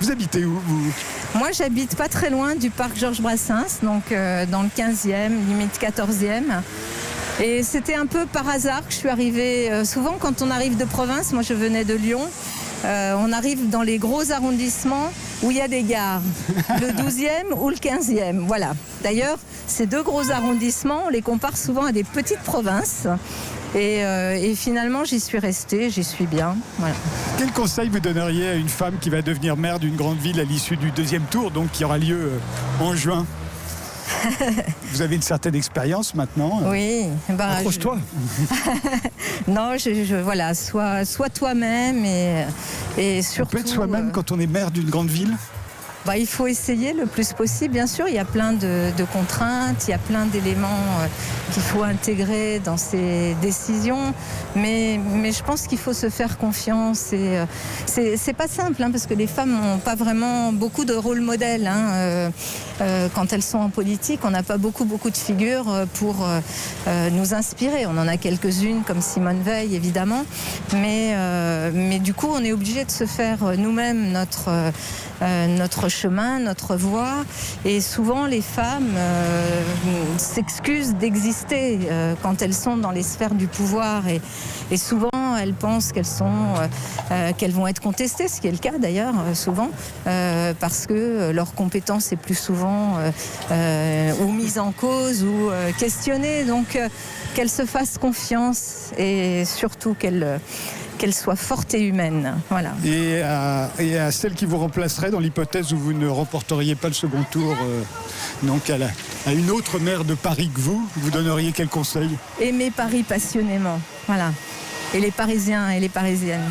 Vous habitez où, vous? Moi, j'habite pas très loin du parc Georges Brassens, donc dans le 15e, limite 14e. Et c'était un peu par hasard que je suis arrivée. Souvent, quand on arrive de province, moi je venais de Lyon, on arrive dans les gros arrondissements où il y a des gares, le 12e ou le 15e. Voilà. D'ailleurs, ces deux gros arrondissements, on les compare souvent à des petites provinces. Et finalement, j'y suis restée, j'y suis bien. Voilà. Quel conseil vous donneriez à une femme qui va devenir maire d'une grande ville à l'issue du deuxième tour, donc qui aura lieu en juin? Vous avez une certaine expérience maintenant. Oui. Accroche-toi. Non, voilà, sois toi-même et surtout. On peut être soi-même quand on est maire d'une grande ville? Il faut essayer le plus possible, bien sûr. Il y a plein de contraintes, il y a plein d'éléments qu'il faut intégrer dans ces décisions. Mais je pense qu'il faut se faire confiance. Et c'est pas simple, parce que les femmes n'ont pas vraiment beaucoup de rôle modèle. Quand elles sont en politique, on n'a pas beaucoup de figures pour nous inspirer. On en a quelques-unes, comme Simone Veil, évidemment. Mais du coup, on est obligé de se faire nous-mêmes notre chemin, notre voie. Et souvent, les femmes s'excusent d'exister quand elles sont dans les sphères du pouvoir. Et souvent, elles pensent qu'elles vont être contestées, ce qui est le cas d'ailleurs, souvent, parce que leur compétence est plus souvent ou mise en cause ou questionnée. Donc, qu'elles se fassent confiance et surtout qu'elles soient fortes et humaines. Voilà. Et à celle qui vous remplacerait dans l'hypothèse où vous ne remporteriez pas le second tour, donc à une autre maire de Paris que vous donneriez quel conseil? Aimer Paris passionnément. Voilà. Et les Parisiens et les Parisiennes.